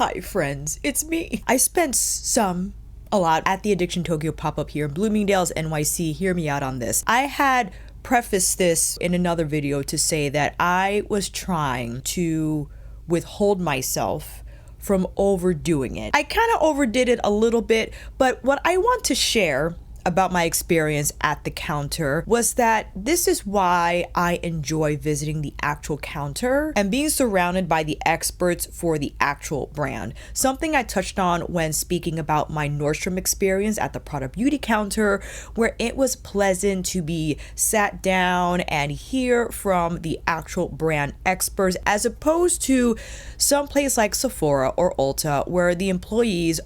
Hi friends, it's me. I spent a lot at the Addiction Tokyo pop-up here in Bloomingdale's, NYC. Hear me out on this. I had prefaced this in another video to say that I was trying to withhold myself from overdoing it. I kind of overdid it a little bit, but what I want to share about my experience at the counter was that this is why I enjoy visiting the actual counter and being surrounded by the experts for the actual brand. Something I touched on when speaking about my Nordstrom experience at the Prada Beauty counter, where it was pleasant to be sat down and hear from the actual brand experts, as opposed to some place like Sephora or Ulta where the employees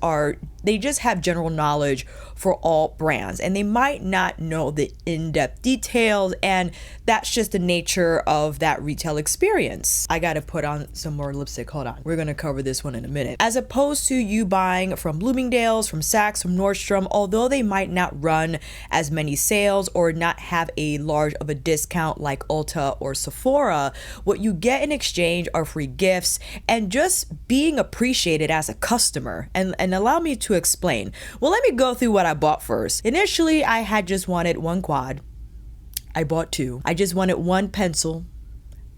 they just have general knowledge for all brands and they might not know the in-depth details, and that's just the nature of that retail experience. I gotta put on some more lipstick, hold on. We're gonna cover this one in a minute. As opposed to you buying from Bloomingdale's, from Saks, from Nordstrom, although they might not run as many sales or not have a large of a discount like Ulta or Sephora, what you get in exchange are free gifts and just being appreciated as a customer. And allow me to explain. Well, let me go through what I bought first. Initially, I had just wanted one quad. I bought two. I just wanted one pencil.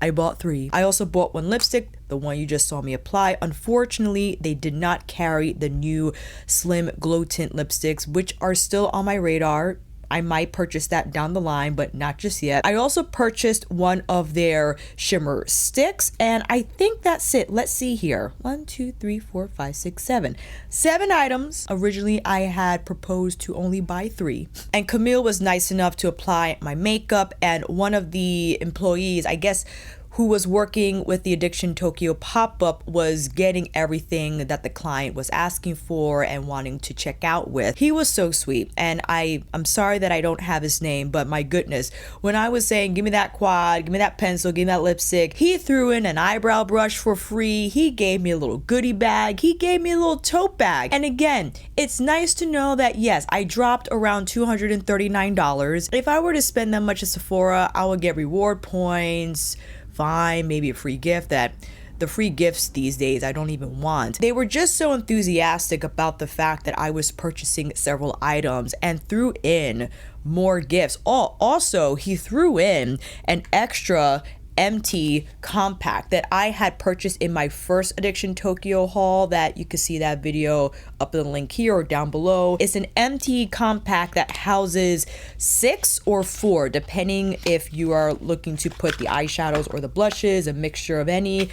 I bought three. I also bought one lipstick, the one you just saw me apply. Unfortunately, they did not carry the new slim glow tint lipsticks, which are still on my radar. I might purchase that down the line, but not just yet. I also purchased one of their shimmer sticks, and I think that's it. Let's see here. 1, 2, 3, 4, 5, 6, 7. 7 items. Originally, I had proposed to only buy 3. And Camille was nice enough to apply my makeup, and one of the employees, I guess, who was working with the Addiction Tokyo pop-up, was getting everything that the client was asking for and wanting to check out with. He was so sweet, and I'm sorry that I don't have his name, but my goodness, when I was saying, give me that quad, give me that pencil, give me that lipstick, he threw in an eyebrow brush for free, he gave me a little goodie bag, he gave me a little tote bag. And again, it's nice to know that yes, I dropped around $239. If I were to spend that much at Sephora, I would get reward points, fine, maybe a free gift. That the free gifts these days I don't even want. They were just so enthusiastic about the fact that I was purchasing several items and threw in more gifts. Also, he threw in an extra empty compact that I had purchased in my first Addiction Tokyo haul, that you can see that video up in the link here or down below. It's an empty compact that houses 6 or 4, depending if you are looking to put the eyeshadows or the blushes, a mixture of any.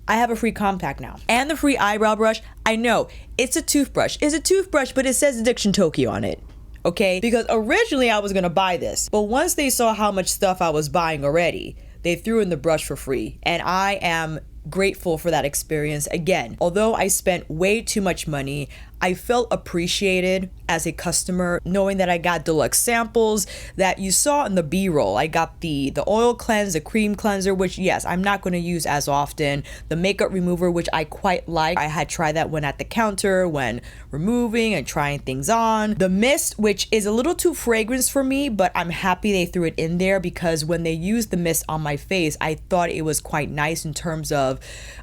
I have a free compact now. And the free eyebrow brush. I know, it's a toothbrush. It's a toothbrush, but it says Addiction Tokyo on it. Okay? Because originally I was gonna buy this, but once they saw how much stuff I was buying already, they threw in the brush for free, and I am grateful for that experience. Again, although I spent way too much money, I felt appreciated as a customer knowing that I got deluxe samples that you saw in the B-roll. I got the oil cleanse, the cream cleanser, which yes, I'm not going to use as often. The makeup remover, which I quite like. I had tried that one at the counter when removing and trying things on. The mist, which is a little too fragrance for me, but I'm happy they threw it in there because when they used the mist on my face, I thought it was quite nice in terms of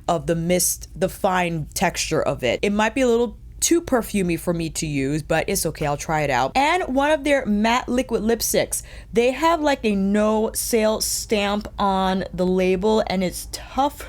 the mist, the fine texture of it. It might be a little too perfumey for me to use, but it's okay, I'll try it out. And one of their matte liquid lipsticks. They have like a no sale stamp on the label, and it's tough.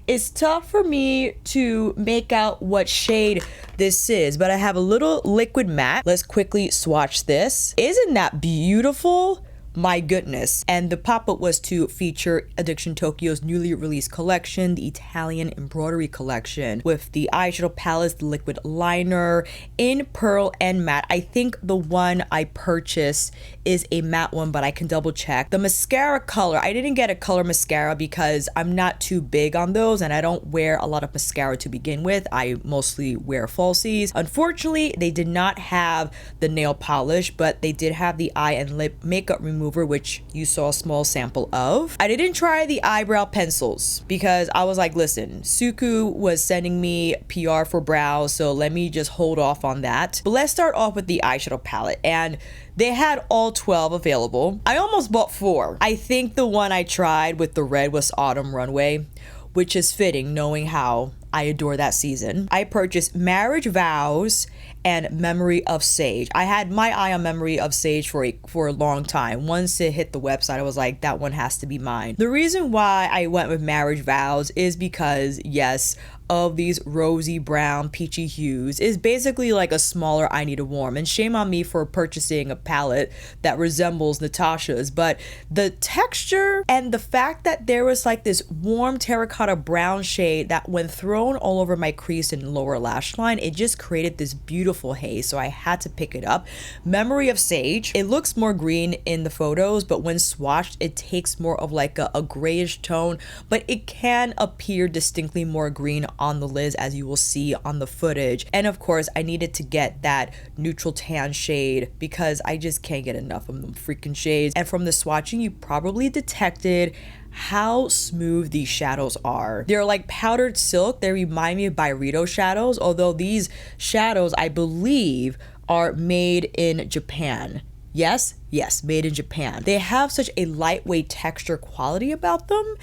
It's tough for me to make out what shade this is, but I have a little liquid matte. Let's quickly swatch this. Isn't that beautiful? My goodness. And the pop-up was to feature Addiction Tokyo's newly released collection, the Italian Embroidery collection, with the eyeshadow palettes, the liquid liner in pearl and matte. I think the one I purchased is a matte one, but I can double check. The mascara color, I didn't get a color mascara because I'm not too big on those and I don't wear a lot of mascara to begin with. I mostly wear falsies. Unfortunately, they did not have the nail polish, but they did have the eye and lip makeup remover, which you saw a small sample of. I didn't try the eyebrow pencils because I was like, listen, Suku was sending me PR for brows, so let me just hold off on that. But let's start off with the eyeshadow palette, and they had all 12 available. I almost bought 4. I think the one I tried with the red was Autumn Runway, which is fitting knowing how I adore that season. I purchased Marriage Vows and Memory of Sage. I had my eye on Memory of Sage for a long time. Once it hit the website, I was like, that one has to be mine. The reason why I went with Marriage Vows is because, yes, of these rosy brown peachy hues is basically like a smaller I Need a Warm, and shame on me for purchasing a palette that resembles Natasha's, but the texture and the fact that there was like this warm terracotta brown shade that when thrown all over my crease and lower lash line, it just created this beautiful haze, so I had to pick it up. Memory of Sage, it looks more green in the photos, but when swatched it takes more of like a grayish tone, but it can appear distinctly more green on the lids, as you will see on the footage. And of course I needed to get that neutral tan shade because I just can't get enough of them freaking shades. And from the swatching, you probably detected how smooth these shadows are. They're like powdered silk. They remind me of Byredo shadows, although these shadows I believe are made in Japan. Yes, made in Japan. They have such a lightweight texture quality about them,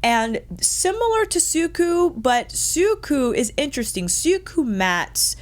and similar to Suku, but Suku is interesting. Suku mattes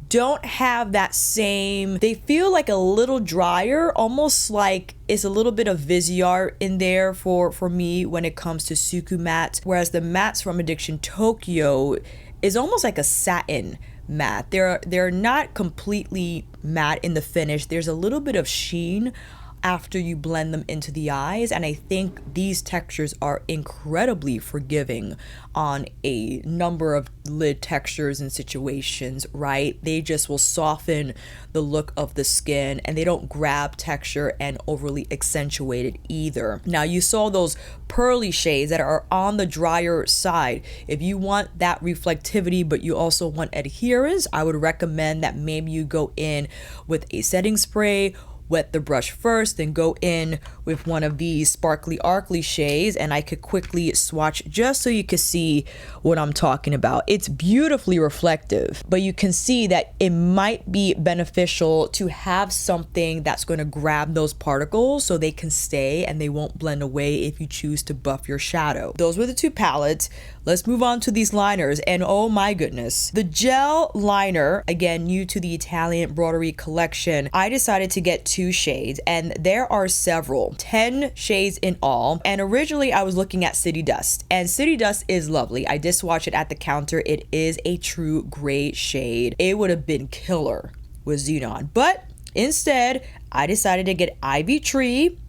don't have that same, they feel like a little drier, almost like it's a little bit of Viseart in there for me when it comes to Suku mattes, whereas the mattes from Addiction Tokyo is almost like a satin matte. They're not completely matte in the finish. There's a little bit of sheen after you blend them into the eyes, and I think these textures are incredibly forgiving on a number of lid textures and situations, right? They just will soften the look of the skin, and they don't grab texture and overly accentuate it either. Now, you saw those pearly shades that are on the drier side. If you want that reflectivity but you also want adherence, I would recommend that maybe you go in with a setting spray, wet the brush first, then go in with one of these sparkly arcly shades, and I could quickly swatch just so you could see what I'm talking about. It's beautifully reflective, but you can see that it might be beneficial to have something that's going to grab those particles so they can stay and they won't blend away if you choose to buff your shadow. Those were the two palettes. Let's move on to these liners, and oh my goodness. The gel liner, again, new to the Italian Embroidery collection, I decided to get two shades, and there are several, 10 shades in all. And originally I was looking at City Dust, and City Dust is lovely. I did swatch it at the counter. It is a true gray shade. It would have been killer with Xenon, but instead I decided to get Ivy Tree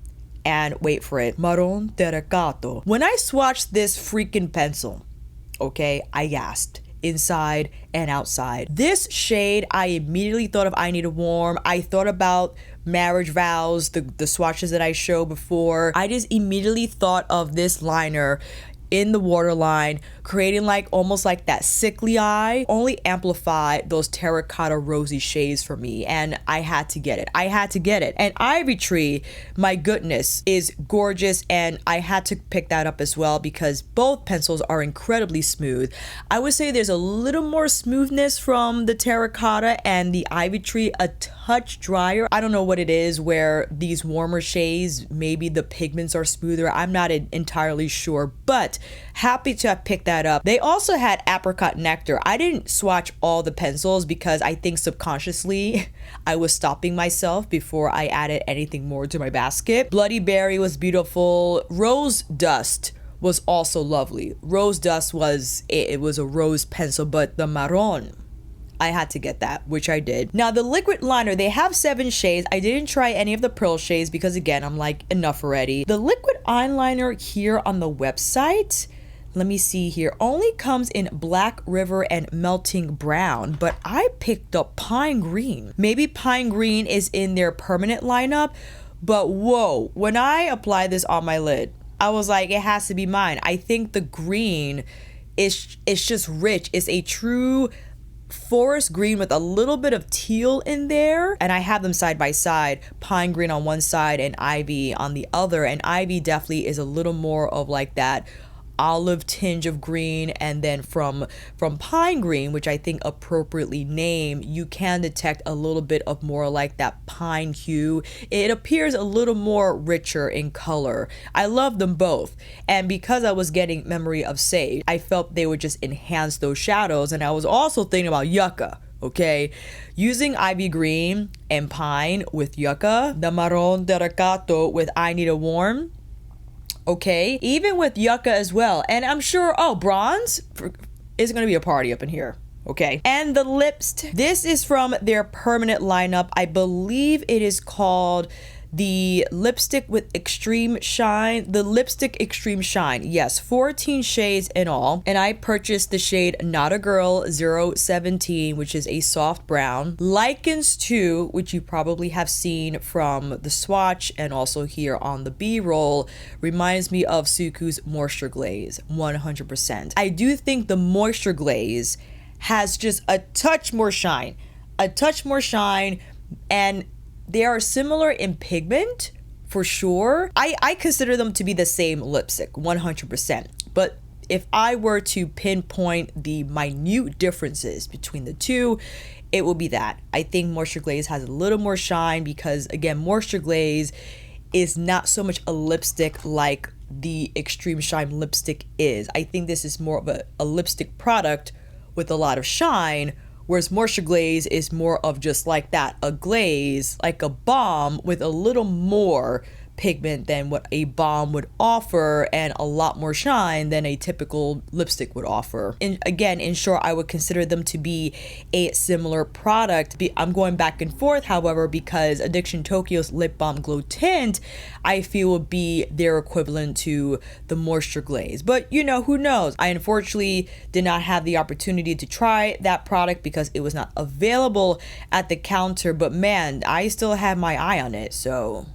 and, wait for it, Marron Terracato. When I swatched this freaking pencil, okay, I gasped inside and outside. This shade, I immediately thought of I Need a Warm. I thought about Marriage Vows, the swatches that I showed before. I just immediately thought of this liner in the waterline, creating like almost like that sickly eye, only amplify those terracotta rosy shades for me, and I had to get it. And Ivy Tree, my goodness, is gorgeous, and I had to pick that up as well because both pencils are incredibly smooth. I would say there's a little more smoothness from the terracotta, and the Ivy Tree a touch drier. I don't know what it is where these warmer shades, maybe the pigments are smoother. I'm not entirely sure, but happy to have picked that up. They also had Apricot Nectar. I didn't swatch all the pencils because I think subconsciously I was stopping myself before I added anything more to my basket. Bloody Berry was beautiful. Rose Dust was also lovely. Rose Dust was, it was a rose pencil, but the Marron, I had to get that, which I did. Now the liquid liner, they have 7 shades. I didn't try any of the pearl shades because again, I'm like, enough already. The liquid eyeliner here on the website, let me see here, only comes in Black River and Melting Brown, but I picked up Pine Green. Maybe Pine Green is in their permanent lineup, but whoa, when I applied this on my lid, I was like, it has to be mine. I think the green is just rich. It's a true forest green with a little bit of teal in there, and I have them side by side, Pine Green on one side and Ivy on the other, and Ivy definitely is a little more of like that olive tinge of green, and then from pine green, which I think appropriately named, you can detect a little bit of more like that pine hue. It appears a little more richer in color. I love them both, and because I was getting Memory of Sage, I felt they would just enhance those shadows. And I was also thinking about yucca. Okay, using ivy green and pine with yucca, the Marron Terracato with I Need a Warm. Okay, even with yucca as well. And I'm sure, oh, bronze is going to be a party up in here. Okay, and the lips, this is from their permanent lineup. I believe it is called the lipstick with extreme shine, the lipstick extreme shine. Yes, 14 shades in all, and I purchased the shade Not a Girl 017, which is a soft brown. Likens to, which you probably have seen from the swatch and also here on the b-roll, reminds me of Suku's Moisture Glaze 100%. I do think the Moisture Glaze has just a touch more shine, and they are similar in pigment for sure. I consider them to be the same lipstick 100%. But if I were to pinpoint the minute differences between the two, it will be that. I think Moisture Glaze has a little more shine because, again, Moisture Glaze is not so much a lipstick like the Extreme Shine lipstick is. I think this is more of a lipstick product with a lot of shine, whereas Moisture Glaze is more of just like that, a glaze, like a balm with a little more pigment than what a balm would offer and a lot more shine than a typical lipstick would offer. And again, in short, I would consider them to be a similar product. I'm going back and forth, however, because Addiction Tokyo's Lip Balm Glow Tint, I feel would be their equivalent to the Moisture Glaze. But you know, who knows? I unfortunately did not have the opportunity to try that product because it was not available at the counter, but man, I still have my eye on it, so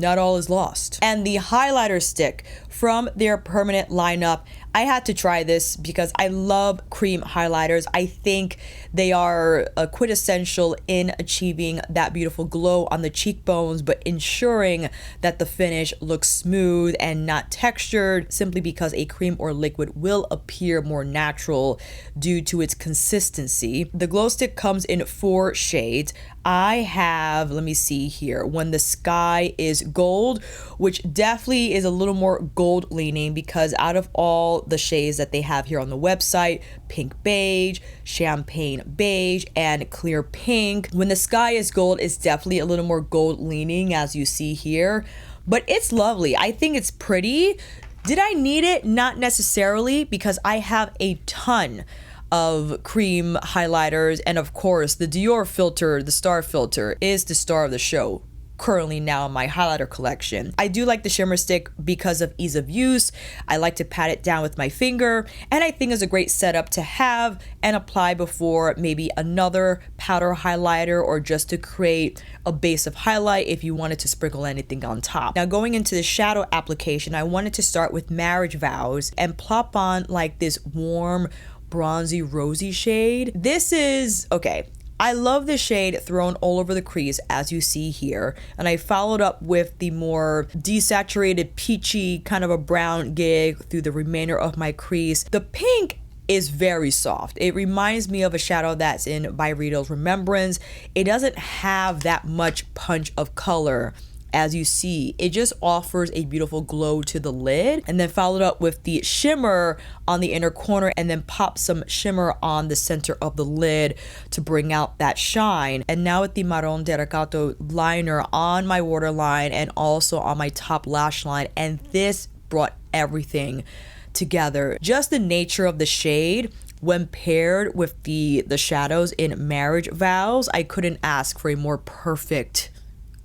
not all is lost. And the highlighter stick from their permanent lineup, I had to try this because I love cream highlighters. I think they are quintessential in achieving that beautiful glow on the cheekbones, but ensuring that the finish looks smooth and not textured, simply because a cream or liquid will appear more natural due to its consistency. The glow stick comes in 4 shades. I have, let me see here, When the Sky is Gold, which definitely is a little more gold leaning because out of all the shades that they have here on the website, Pink Beige, Champagne Beige, and Clear Pink, When the Sky is Gold is definitely a little more gold leaning, as you see here, but it's lovely. I think it's pretty. Did I need it? Not necessarily, because I have a ton of cream highlighters, and of course the Dior filter, the star filter, is the star of the show currently now in my highlighter collection. I do like the shimmer stick because of ease of use. I like to pat it down with my finger, and I think it's a great setup to have and apply before maybe another powder highlighter, or just to create a base of highlight if you wanted to sprinkle anything on top. Now, going into the shadow application, I wanted to start with Marriage Vows and plop on like this warm bronzy rosy shade. This is okay. I love the shade thrown all over the crease, as you see here, and I followed up with the more desaturated peachy kind of a brown gig through the remainder of my crease. The pink is very soft. It reminds me of a shadow that's in Byredo's Remembrance. It doesn't have that much punch of color. As you see, it just offers a beautiful glow to the lid, and then followed up with the shimmer on the inner corner, and then pop some shimmer on the center of the lid to bring out that shine. And now with the Marron Terracato liner on my waterline and also on my top lash line, and this brought everything together. Just the nature of the shade when paired with the shadows in Marriage Vows, I couldn't ask for a more perfect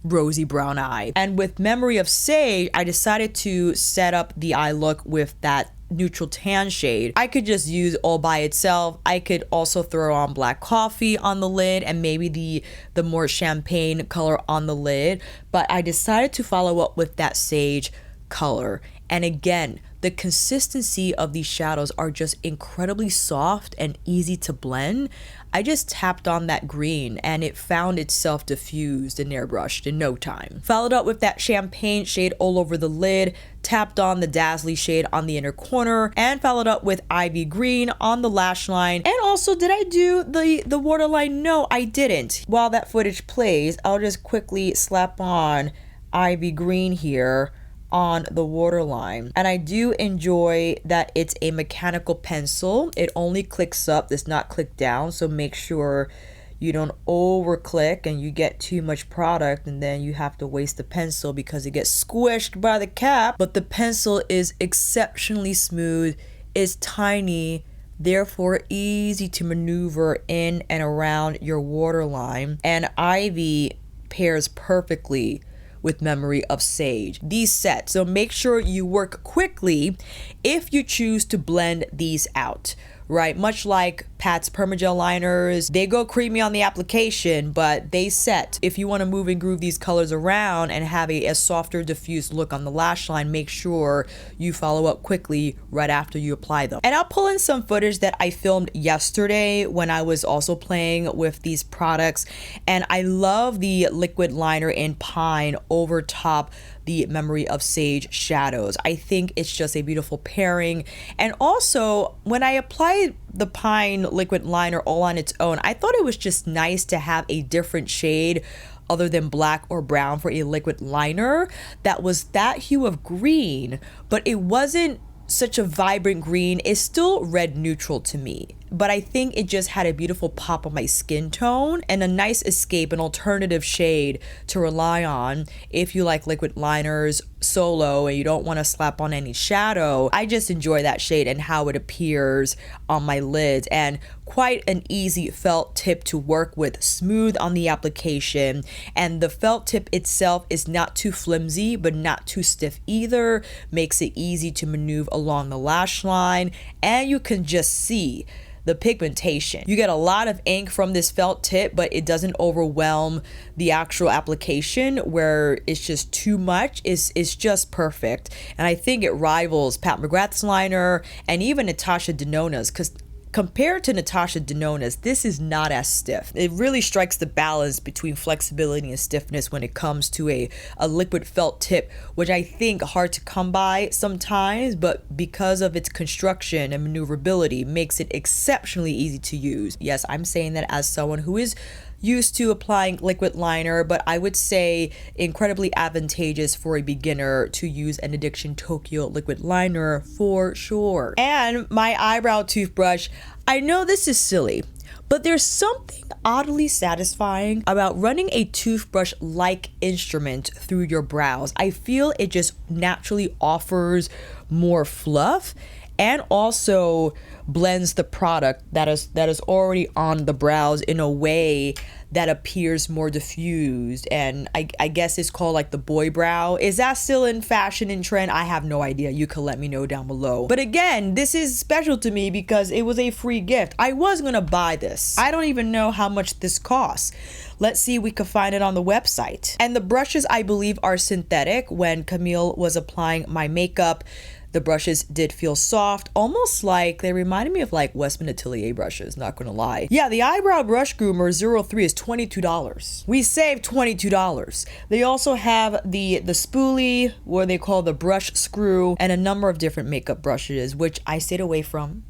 rosy brown eye. And with Memory of Sage, I decided to set up the eye look with that neutral tan shade. I could just use all by itself. I could also throw on black coffee on the lid and maybe the more champagne color on the lid, but I decided to follow up with that sage color. And again, the consistency of these shadows are just incredibly soft and easy to blend. I just tapped on that green and it found itself diffused and airbrushed in no time. Followed up with that champagne shade all over the lid, tapped on the dazzly shade on the inner corner, and followed up with ivy green on the lash line. And also, did I do the waterline? No, I didn't. While that footage plays, I'll just quickly slap on ivy green here on the waterline. And I do enjoy that it's a mechanical pencil. It only clicks up, does not click down, so make sure you don't over click and you get too much product and then you have to waste the pencil because it gets squished by the cap. But the pencil is exceptionally smooth, it's tiny, therefore easy to maneuver in and around your waterline. And ivy pairs perfectly with Memory of Sage, these sets. So make sure you work quickly if you choose to blend these out, right? Much like Pat's Permagel liners, they go creamy on the application, but they set. If you want to move and groove these colors around and have a softer diffused look on the lash line, make sure you follow up quickly right after you apply them. And I'll pull in some footage that I filmed yesterday when I was also playing with these products. And I love the liquid liner in Pine over top the Memory of Sage shadows. I think it's just a beautiful pairing. And also, when I applied the Pine liquid liner all on its own, I thought it was just nice to have a different shade other than black or brown for a liquid liner that was that hue of green, but it wasn't such a vibrant green. It's still red neutral to me, but I think it just had a beautiful pop on my skin tone and a nice escape, an alternative shade to rely on if you like liquid liners solo and you don't want to slap on any shadow. I just enjoy that shade and how it appears on my lids, and quite an easy felt tip to work with, smooth on the application, and the felt tip itself is not too flimsy but not too stiff either, makes it easy to maneuver along the lash line, and you can just see the pigmentation. You get a lot of ink from this felt tip, but it doesn't overwhelm the actual application where it's just too much. It's just perfect. And I think it rivals Pat McGrath's liner and even Natasha Denona's, because compared to Natasha Denona's, this is not as stiff. It really strikes the balance between flexibility and stiffness when it comes to a liquid felt tip, which I think hard to come by sometimes, but because of its construction and maneuverability makes it exceptionally easy to use. Yes, I'm saying that as someone who is used to applying liquid liner, but I would say incredibly advantageous for a beginner to use an Addiction Tokyo liquid liner for sure. And my eyebrow toothbrush, I know this is silly, but there's something oddly satisfying about running a toothbrush-like instrument through your brows. I feel it just naturally offers more fluff and also blends the product that is already on the brows in a way that appears more diffused. And I guess it's called like the boy brow. Is that still in fashion and trend? I have no idea. You can let me know down below. But again, this is special to me because it was a free gift. I was gonna buy this. I don't even know how much this costs. Let's see if we can find it on the website. And the brushes, I believe, are synthetic. When Camille was applying my makeup, the brushes did feel soft, almost like they reminded me of like Westman Atelier brushes, not gonna lie. Yeah, the eyebrow brush groomer 03 is $22. We saved $22. They also have the spoolie, what they call the brush screw, and a number of different makeup brushes, which I stayed away from.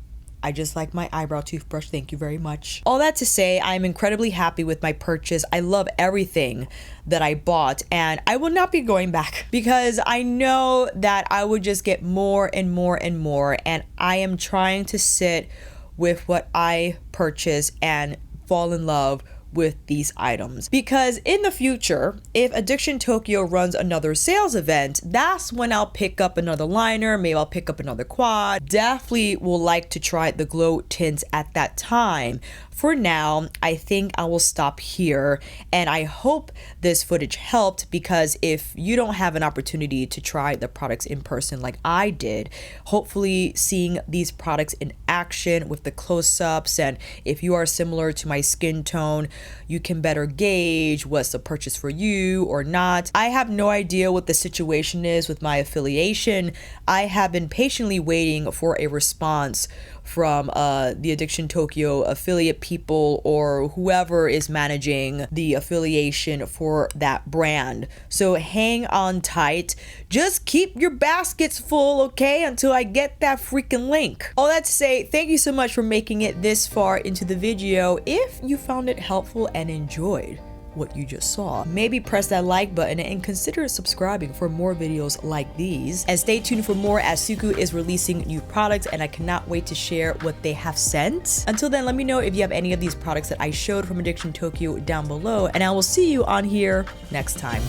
I just like my eyebrow toothbrush, thank you very much. All that to say, I'm incredibly happy with my purchase. I love everything that I bought, and I will not be going back because I know that I would just get more and more and more, and I am trying to sit with what I purchase and fall in love with these items, because in the future, if Addiction Tokyo runs another sales event, that's when I'll pick up another liner, maybe I'll pick up another quad. Definitely will like to try the glow tints at that time. for now, I think I will stop here, and I hope this footage helped, because if you don't have an opportunity to try the products in person like I did, hopefully seeing these products in action with the close-ups, and if you are similar to my skin tone, you can better gauge what's the purchase for you or not. I have no idea what the situation is with my affiliation. I have been patiently waiting for a response from the Addiction Tokyo affiliate people or whoever is managing the affiliation for that brand. So hang on tight. Just keep your baskets full, okay, until I get that freaking link. All that to say, thank you so much for making it this far into the video. If you found it helpful and enjoyed what you just saw, maybe press that like button and consider subscribing for more videos like these, and stay tuned for more as Suku is releasing new products, and I cannot wait to share what they have sent. Until then, let me know if you have any of these products that I showed from Addiction Tokyo down below, and I will see you on here next time.